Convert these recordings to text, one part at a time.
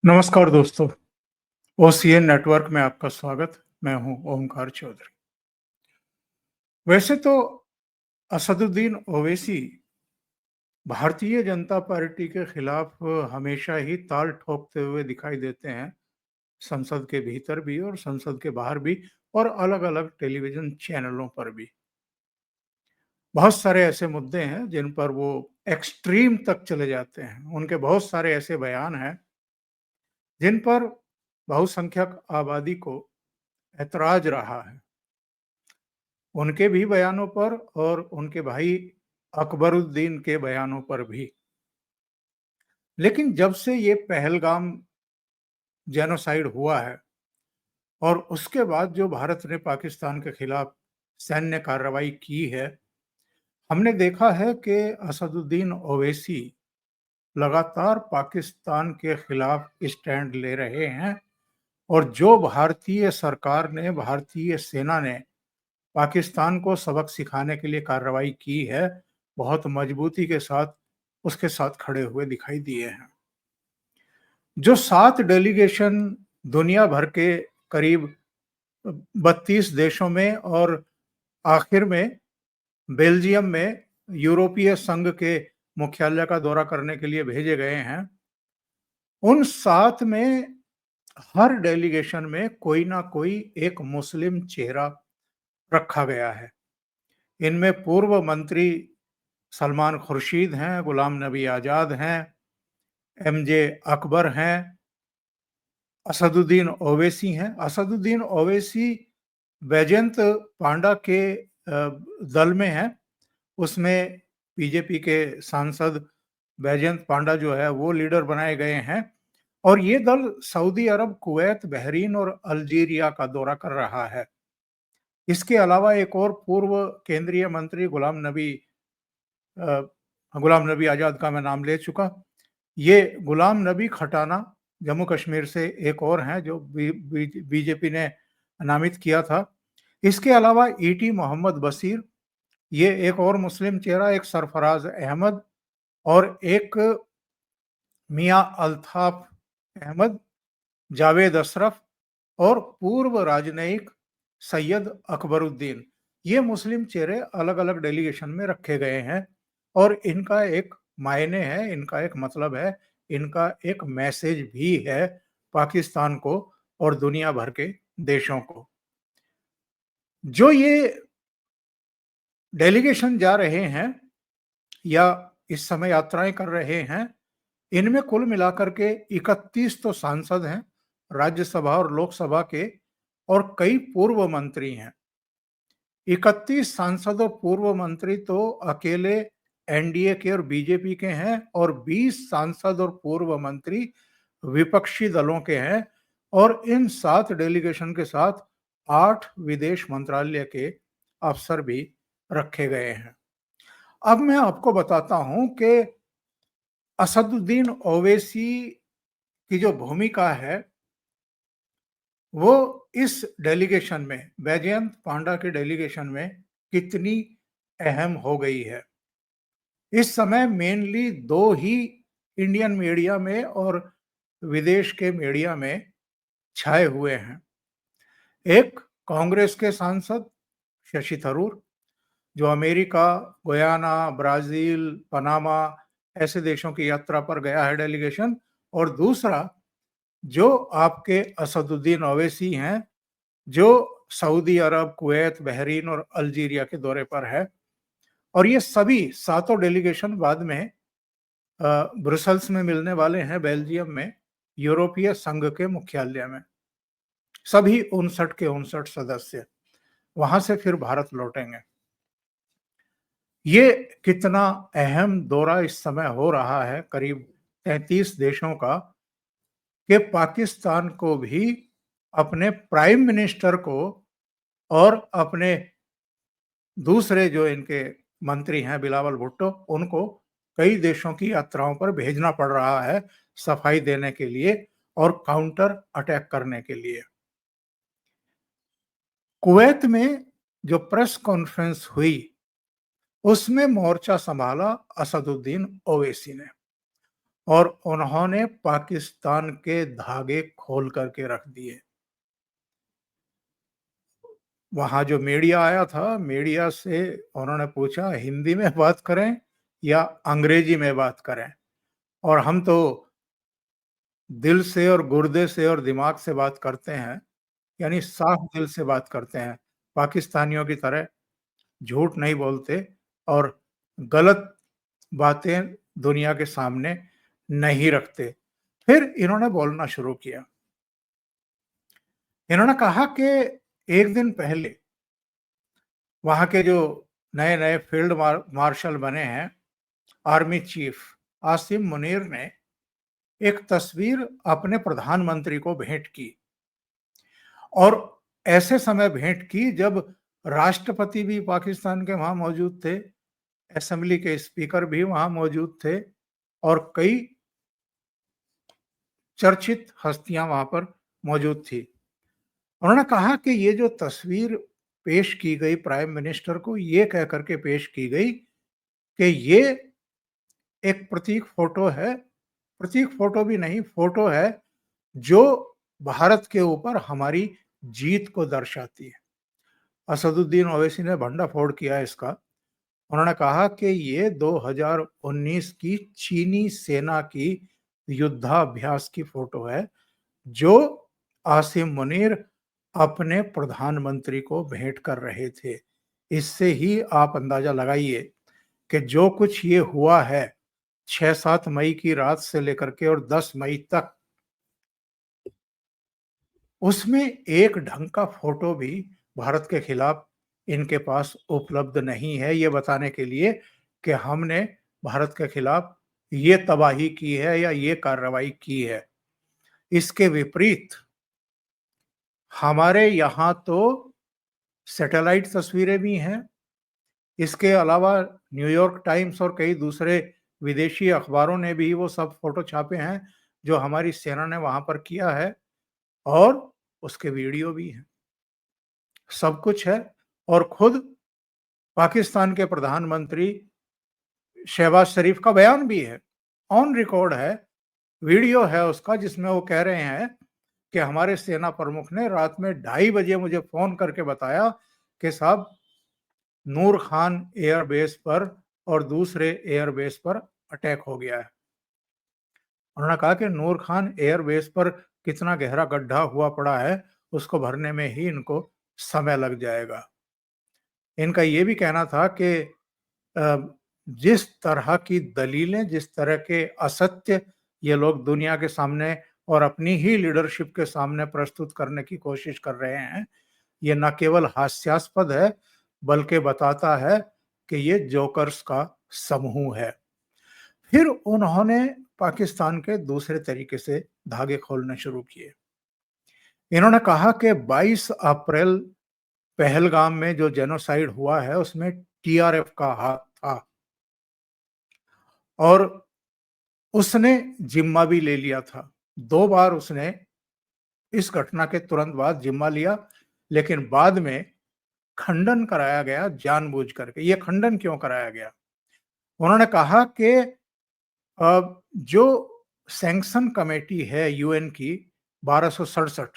नमस्कार दोस्तों, OCN network में आपका स्वागत। मैं हूं ओमकार चौधरी। वैसे तो असदुद्दीन ओवैसी भारतीय जनता पार्टी के खिलाफ हमेशा ही ताल ठोकते हुए दिखाई देते हैं, संसद के भीतर भी और संसद के बाहर भी और अलग-अलग टेलीविजन चैनलों पर भी। बहुत सारे ऐसे मुद्दे हैं जिन पर वो एक्सट्रीम तक चले जाते हैं। उनके बहुत सारे ऐसे बयान हैं जिन पर बहुसंख्यक आबादी को ऐतराज रहा है। उनके भी बयानों पर और उनके भाई अकबरुद्दीन के बयानों पर भी। लेकिन जब से ये पहलगाम जेनोसाइड हुआ है और उसके बाद जो भारत ने पाकिस्तान के खिलाफ सैन्य कार्रवाई की है, हमने देखा है कि असदुद्दीन ओवैसी लगातार पाकिस्तान के खिलाफ स्टैंड ले रहे हैं और जो भारतीय सरकार ने, भारतीय सेना ने पाकिस्तान को सबक सिखाने के लिए कार्रवाई की है, बहुत मजबूती के साथ उसके साथ खड़े हुए दिखाई दिए हैं। जो 7 डेलीगेशन दुनिया भर के करीब 32 देशों में और आखिर में बेल्जियम में यूरोपीय संघ के मुख्यालय का दौरा करने के लिए भेजे गए हैं, उन 7 में हर डेलीगेशन में कोई ना कोई एक मुस्लिम चेहरा रखा गया है। इनमें पूर्व मंत्री सलमान खुर्शीद हैं, गुलाम नबी आज़ाद हैं, एमजे अकबर हैं, असदुद्दीन ओवैसी हैं। असदुद्दीन ओवैसी बैजयंत पांडा के दल में हैं। उसमें बीजेपी के सांसद बैजयंत पांडा जो है वो लीडर बनाए गए हैं और ये दल सऊदी अरब, कुवैत, बहरीन और अल्जीरिया का दौरा कर रहा है। इसके अलावा एक और पूर्व केंद्रीय मंत्री गुलाम नबी आज़ाद का मैं नाम ले चुका। ये गुलाम नबी खटाना जम्मू कश्मीर से एक और हैं जो बीजेपी ने नामित किया था। इसके अलावा ईटी मोहम्मद बशीर, ये एक और मुस्लिम चेहरा, एक सरफराज अहमद और एक मियां अल्ताफ अहमद, जावेद अशरफ और पूर्व राजनयिक सैयद अकबरुद्दीन। ये मुस्लिम चेहरे अलग-अलग डेलीगेशन में रखे गए हैं और इनका एक मायने है, इनका एक मतलब है, इनका एक मैसेज भी है पाकिस्तान को और दुनिया भर के देशों को। जो ये डेलीगेशन जा रहे हैं या इस समय यात्राएं कर रहे हैं, इनमें कुल मिलाकर के 31 तो सांसद हैं, राज्यसभा और लोकसभा के, और कई पूर्व मंत्री हैं। 31 सांसद और पूर्व मंत्री तो अकेले एनडीए के और बीजेपी के हैं और 20 सांसद और पूर्व मंत्री विपक्षी दलों के हैं और इन 7 डेलीगेशन के साथ 8 विदेश मंत्रालय के अफसर भी रखे गए हैं। अब मैं आपको बताता हूं कि असदुद्दीन ओवैसी की जो भूमिका है वो इस डेलीगेशन में, बैजयंत पांडा के डेलीगेशन में कितनी अहम हो गई है। इस समय मेनली दो ही इंडियन मीडिया में और विदेश के मीडिया में छाए हुए हैं। एक कांग्रेस के सांसद शशि थरूर, जो अमेरिका, गुयाना, ब्राजील, पनामा ऐसे देशों की यात्रा पर गया है डेलीगेशन, और दूसरा जो आपके असदुद्दीन ओवैसी हैं, जो सऊदी अरब, कुवैत, बहरीन और अल्जीरिया के दौरे पर है। और ये सभी सातों डेलीगेशन बाद में ब्रुसेल्स में मिलने वाले हैं, बेल्जियम में, यूरोपीय संघ के मुख्यालय में। सभी 59 के 59 सदस्य वहां से फिर भारत लौटेंगे। ये कितना अहम दौरा इस समय हो रहा है करीब 33 देशों का, कि पाकिस्तान को भी अपने प्राइम मिनिस्टर को और अपने दूसरे जो इनके मंत्री हैं बिलावल भुट्टो, उनको कई देशों की यात्राओं पर भेजना पड़ रहा है सफाई देने के लिए और काउंटर अटैक करने के लिए। कुवैत में जो प्रेस कॉन्फ्रेंस हुई, उसमें मोर्चा संभाला असदुद्दीन ओवैसी ने और उन्होंने पाकिस्तान के धागे खोल करके रख दिए। वहाँ जो मीडिया आया था, मीडिया से उन्होंने पूछा हिंदी में बात करें या अंग्रेजी में बात करें? और हम तो दिल से और गुर्दे से और दिमाग से बात करते हैं, यानी साफ दिल से बात करते हैं। पाकिस्तानियों की तरह झूठ नहीं बोलते और गलत बातें दुनिया के सामने नहीं रखते। फिर इन्होंने बोलना शुरू किया। इन्होंने कहा कि एक दिन पहले वहाँ के जो नए-नए फील्ड मार्शल बने हैं, आर्मी चीफ आसिम मुनीर ने एक तस्वीर अपने प्रधानमंत्री को भेंट की और ऐसे समय भेंट की जब राष्ट्रपति भी पाकिस्तान के वहाँ मौजूद थे, असेंबली के स्पीकर भी वहाँ मौजूद थे और कई चर्चित हस्तियां वहाँ पर मौजूद थी। उन्होंने कहा कि ये जो तस्वीर पेश की गई प्राइम मिनिस्टर को ये कह करके पेश की गई कि ये एक प्रतीक फोटो है, प्रतीक फोटो भी नहीं, फोटो है जो भारत के ऊपर हमारी जीत को दर्शाती है। असदुद्दीन ओवैसी ने भंडाफोड़ किया इसका। उन्होंने कहा कि ये 2019 की चीनी सेना की युद्धाभ्यास की फोटो है, जो आसिम मुनीर अपने प्रधानमंत्री को भेंट कर रहे थे। इससे ही आप अंदाजा लगाइए कि जो कुछ ये हुआ है 6-7 मई की रात से लेकर के और 10 मई तक, उसमें एक ढंग का फोटो भी भारत के खिलाफ इनके पास उपलब्ध नहीं है, ये बताने के लिए कि हमने भारत के खिलाफ ये तबाही की है या ये कार्रवाई की है। इसके विपरीत हमारे यहाँ तो सैटेलाइट तस्वीरें भी हैं। इसके अलावा न्यूयॉर्क टाइम्स और कई दूसरे विदेशी अखबारों ने भी वो सब फ़ोटो छापे हैं, जो हमारी सेना ने वहाँ पर किया है और उसके वीडियो भी हैं। सब कुछ है और खुद पाकिस्तान के प्रधानमंत्री शहबाज शरीफ का बयान भी है, ऑन रिकॉर्ड है, वीडियो है उसका जिसमें वो कह रहे हैं कि हमारे सेना प्रमुख ने रात में 2:30 बजे मुझे फ़ोन करके बताया कि साहब नूर खान एयरबेस पर और दूसरे एयरबेस पर अटैक हो गया है। उन्होंने कहा कि नूर खान एयरबेस पर कितना गहरा गड्ढा हुआ पड़ा है, उसको भरने में ही इनको समय लग जाएगा। इनका ये भी कहना था कि अ, जिस तरह की दलीलें, जिस तरह के असत्य ये लोग दुनिया के सामने और अपनी ही लीडरशिप के सामने प्रस्तुत करने की कोशिश कर रहे हैं, ये न केवल हास्यास्पद है, बल्कि बताता है कि ये जोकर्स का समूह है। फिर उन्होंने पाकिस्तान के दूसरे तरीके से धागे खोलने शुरू किए। इन्होंने कहा कि 22 अप्रैल पहलगाम में जो जेनोसाइड हुआ है, उसमें टीआरएफ का हाथ था और उसने जिम्मा भी ले लिया था। 2 बार उसने इस घटना के तुरंत बाद जिम्मा लिया, लेकिन बाद में खंडन कराया गया जानबूझ करके। ये खंडन क्यों कराया गया? उन्होंने कहा कि जो सैंक्शन कमेटी है यूएन की 1267,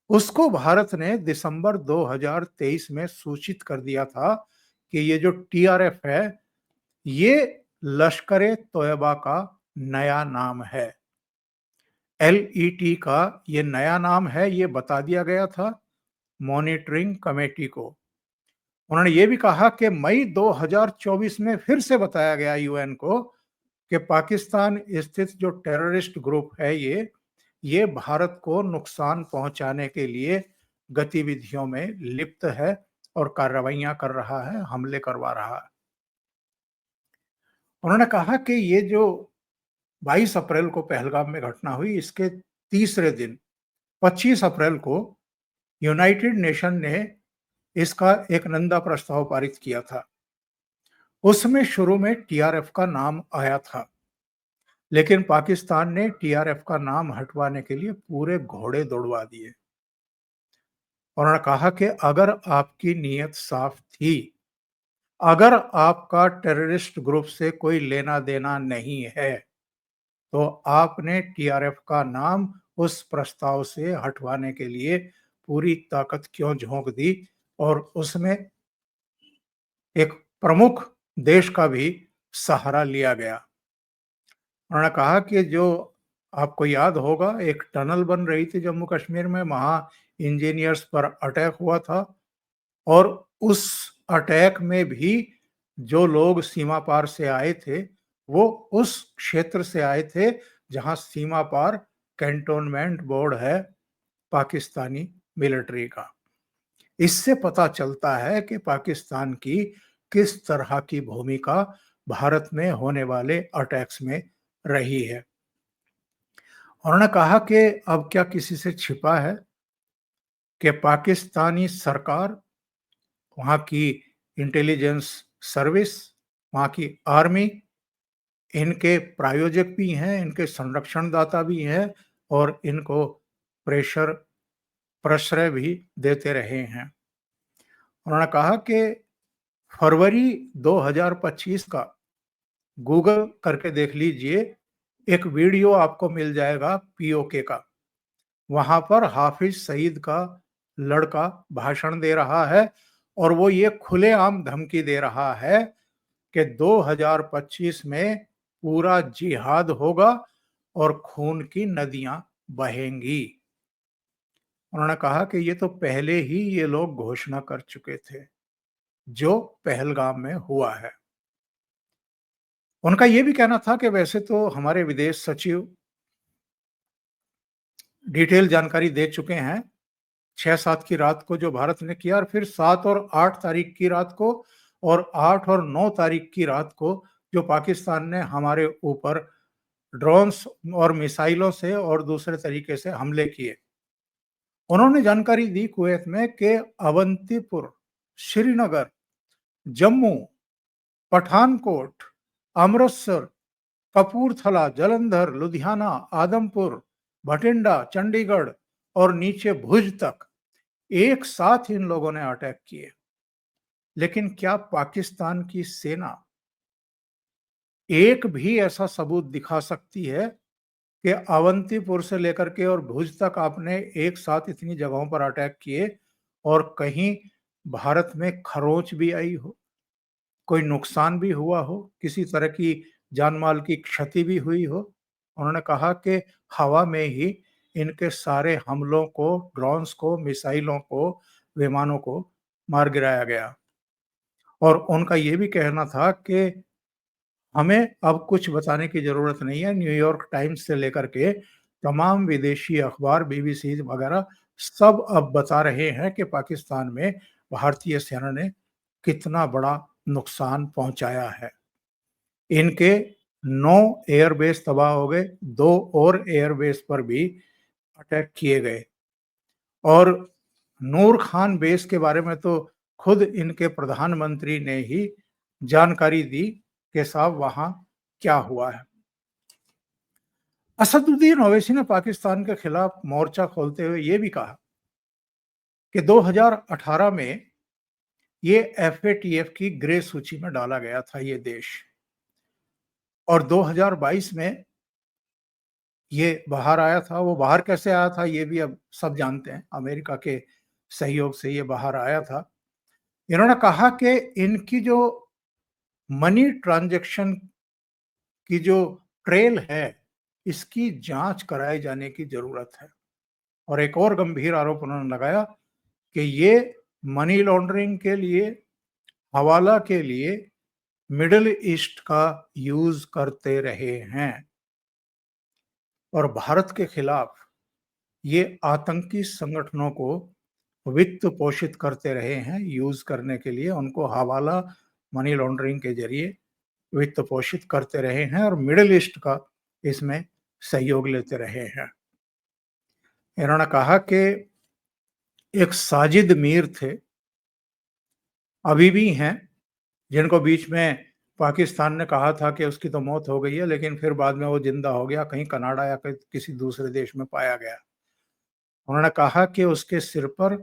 उसको भारत ने दिसंबर 2023 में सूचित कर दिया था कि ये जो टीआरएफ है, ये लश्कर-ए-तोयबा का नया नाम है। एलईटी का ये नया नाम है, ये बता दिया गया था मॉनिटरिंग कमेटी को। उन्होंने ये भी कहा कि मई 2024 में फिर से बताया गया यूएन को कि पाकिस्तान स्थित जो टेररिस्ट ग्रुप है ये भारत को नुकसान पहुंचाने के लिए गतिविधियों में लिप्त है और कार्रवाइयां कर रहा है, हमले करवा रहा है। उन्होंने कहा कि ये जो 22 अप्रैल को पहलगाम में घटना हुई, इसके तीसरे दिन 25 अप्रैल को यूनाइटेड नेशन ने इसका एक निंदा प्रस्ताव पारित किया था। उसमें शुरू में टीआरएफ का नाम आया था, लेकिन पाकिस्तान ने टीआरएफ का नाम हटवाने के लिए पूरे घोड़े दौड़वा दिए। उन्होंने कहा कि अगर आपकी नीयत साफ थी, अगर आपका टेररिस्ट ग्रुप से कोई लेना देना नहीं है, तो आपने टीआरएफ का नाम उस प्रस्ताव से हटवाने के लिए पूरी ताकत क्यों झोंक दी और उसमें एक प्रमुख देश का भी सहारा लिया गया। उन्होंने कहा कि जो आपको याद होगा एक टनल बन रही थी जम्मू कश्मीर में, वहाँ इंजीनियर्स पर अटैक हुआ था और उस अटैक में भी जो लोग सीमा पार से आए थे, वो उस क्षेत्र से आए थे जहाँ सीमा पार कैंटोनमेंट बोर्ड है पाकिस्तानी मिलिट्री का। इससे पता चलता है कि पाकिस्तान की किस तरह की भूमिका भारत में होने वाले अटैक्स में रही है। उन्होंने कहा कि अब क्या किसी से छिपा है कि पाकिस्तानी सरकार, वहाँ की इंटेलिजेंस सर्विस, वहाँ की आर्मी इनके प्रायोजक भी हैं, इनके संरक्षणदाता भी हैं और इनको प्रेशर प्रश्रय भी देते रहे हैं। उन्होंने कहा कि फरवरी 2025 का गूगल करके देख लीजिए, एक वीडियो आपको मिल जाएगा पीओके का। वहां पर हाफिज सईद का लड़का भाषण दे रहा है और वो ये खुलेआम धमकी दे रहा है कि 2025 में पूरा जिहाद होगा और खून की नदियां बहेंगी। उन्होंने कहा कि ये तो पहले ही ये लोग घोषणा कर चुके थे, जो पहलगाम में हुआ है। उनका ये भी कहना था कि वैसे तो हमारे विदेश सचिव डिटेल जानकारी दे चुके हैं 6-7 की रात को जो भारत ने किया और फिर 7 और 8 तारीख की रात को और 8 और 9 तारीख की रात को जो पाकिस्तान ने हमारे ऊपर ड्रोन्स और मिसाइलों से और दूसरे तरीके से हमले किए। उन्होंने जानकारी दी कुवैत में कि अवंतीपुर, श्रीनगर, जम्मू, पठानकोट, अमृतसर, कपूरथला, जालंधर, लुधियाना, आदमपुर, भटिंडा, चंडीगढ़ और नीचे भुज तक एक साथ इन लोगों ने अटैक किए। लेकिन क्या पाकिस्तान की सेना एक भी ऐसा सबूत दिखा सकती है कि अवंतीपुर से लेकर के और भुज तक आपने एक साथ इतनी जगहों पर अटैक किए और कहीं भारत में खरोंच भी आई हो, कोई नुकसान भी हुआ हो, किसी तरह की जान-माल की क्षति भी हुई हो? उन्होंने कहा कि हवा में ही इनके सारे हमलों को, ड्रोन्स को, मिसाइलों को, विमानों को मार गिराया गया। और उनका ये भी कहना था कि हमें अब कुछ बताने की ज़रूरत नहीं है, न्यूयॉर्क टाइम्स से लेकर के तमाम विदेशी अखबार, बीबीसी वगैरह सब अब बता रहे हैं कि पाकिस्तान में भारतीय सेना ने कितना बड़ा नुकसान पहुँचाया है। इनके 9 एयरबेस तबाह हो गए, 2 और एयरबेस पर भी अटैक किए गए और नूर खान बेस के बारे में तो खुद इनके प्रधानमंत्री ने ही जानकारी दी कि साहब वहाँ क्या हुआ है। असदुद्दीन ओवैसी ने पाकिस्तान के खिलाफ मोर्चा खोलते हुए ये भी कहा कि 2018 में ये एफएटीएफ की ग्रे सूची में डाला गया था ये देश और 2022 में ये बाहर आया था। वो बाहर कैसे आया था ये भी अब सब जानते हैं, अमेरिका के सहयोग से ये बाहर आया था। इन्होंने कहा कि इनकी जो मनी ट्रांजैक्शन की जो ट्रेल है, इसकी जांच कराए जाने की जरूरत है। और एक और गंभीर आरोप उन्होंने लगाया कि ये मनी लॉन्ड्रिंग के लिए, हवाला के लिए मिडिल ईस्ट का यूज करते रहे हैं और भारत के खिलाफ ये आतंकी संगठनों को वित्त पोषित करते रहे हैं, यूज करने के लिए उनको हवाला, मनी लॉन्ड्रिंग के जरिए वित्त पोषित करते रहे हैं और मिडिल ईस्ट का इसमें सहयोग लेते रहे हैं। इन्होंने कहा कि एक साजिद मीर थे, अभी भी हैं, जिनको बीच में पाकिस्तान ने कहा था कि उसकी तो मौत हो गई है, लेकिन फिर बाद में वो जिंदा हो गया, कहीं कनाडा या किसी दूसरे देश में पाया गया। उन्होंने कहा कि उसके सिर पर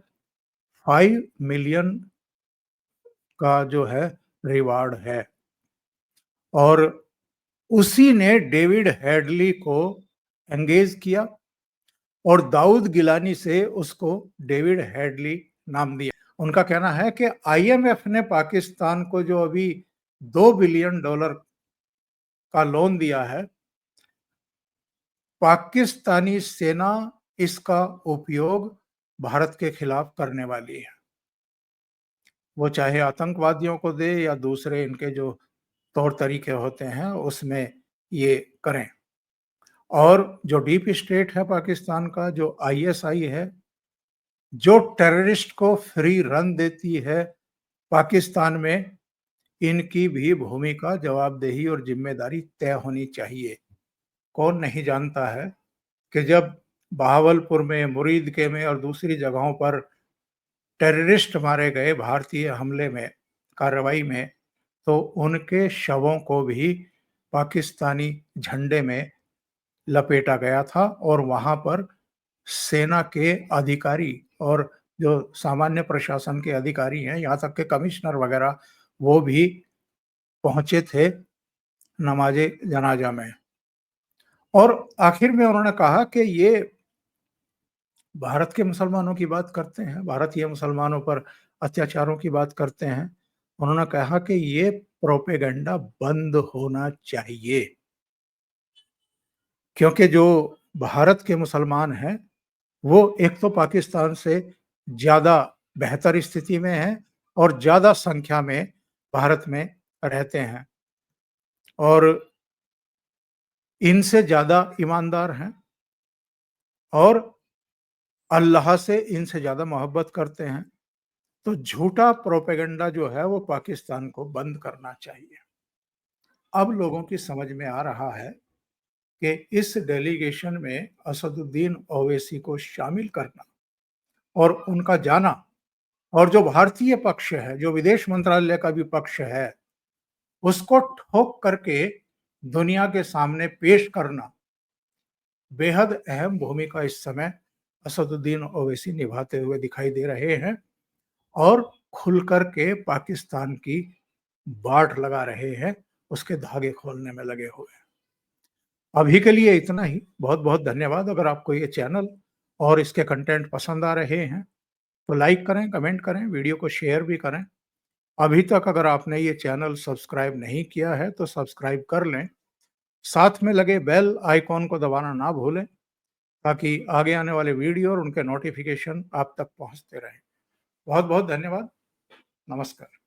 5 मिलियन का जो है रिवार्ड है और उसी ने डेविड हेडली को एंगेज किया और दाऊद गिलानी से उसको डेविड हेडली नाम दिया। उनका कहना है कि आईएमएफ ने पाकिस्तान को जो अभी $2 बिलियन का लोन दिया है, पाकिस्तानी सेना इसका उपयोग भारत के खिलाफ करने वाली है। वो चाहे आतंकवादियों को दे या दूसरे इनके जो तौर तरीके होते हैं उसमें ये करें। और जो डीप स्टेट है पाकिस्तान का, जो आईएसआई है, जो टेररिस्ट को फ्री रन देती है पाकिस्तान में, इनकी भी भूमिका, जवाबदेही और जिम्मेदारी तय होनी चाहिए। कौन नहीं जानता है कि जब बहावलपुर में, मुरीदके में और दूसरी जगहों पर टेररिस्ट मारे गए भारतीय हमले में, कार्रवाई में, तो उनके शवों को भी पाकिस्तानी झंडे में लपेटा गया था और वहां पर सेना के अधिकारी और जो सामान्य प्रशासन के अधिकारी हैं, यहाँ तक के कमिश्नर वगैरह, वो भी पहुंचे थे नमाजे जनाजा में। और आखिर में उन्होंने कहा कि ये भारत के मुसलमानों की बात करते हैं, भारतीय मुसलमानों पर अत्याचारों की बात करते हैं। उन्होंने कहा कि ये प्रोपेगेंडा बंद होना चाहिए, क्योंकि जो भारत के मुसलमान हैं वो एक तो पाकिस्तान से ज़्यादा बेहतर स्थिति में हैं और ज़्यादा संख्या में भारत में रहते हैं और इनसे ज़्यादा ईमानदार हैं और अल्लाह से इनसे ज़्यादा मोहब्बत करते हैं। तो झूठा प्रोपेगेंडा जो है वो पाकिस्तान को बंद करना चाहिए। अब लोगों की समझ में आ रहा है कि इस डेलीगेशन में असदुद्दीन ओवैसी को शामिल करना और उनका जाना, और जो भारतीय पक्ष है, जो विदेश मंत्रालय का भी पक्ष है, उसको ठोक करके दुनिया के सामने पेश करना, बेहद अहम भूमिका इस समय असदुद्दीन ओवैसी निभाते हुए दिखाई दे रहे हैं और खुलकर के पाकिस्तान की बाट लगा रहे हैं, उसके धागे खोलने में लगे हुए हैं। अभी के लिए इतना ही। बहुत बहुत धन्यवाद। अगर आपको ये चैनल और इसके कंटेंट पसंद आ रहे हैं तो लाइक करें, कमेंट करें, वीडियो को शेयर भी करें। अभी तक अगर आपने ये चैनल सब्सक्राइब नहीं किया है तो सब्सक्राइब कर लें। साथ में लगे बेल आइकॉन को दबाना ना भूलें, ताकि आगे आने वाले वीडियो और उनके नोटिफिकेशन आप तक पहुंचते रहें। बहुत बहुत धन्यवाद। नमस्कार।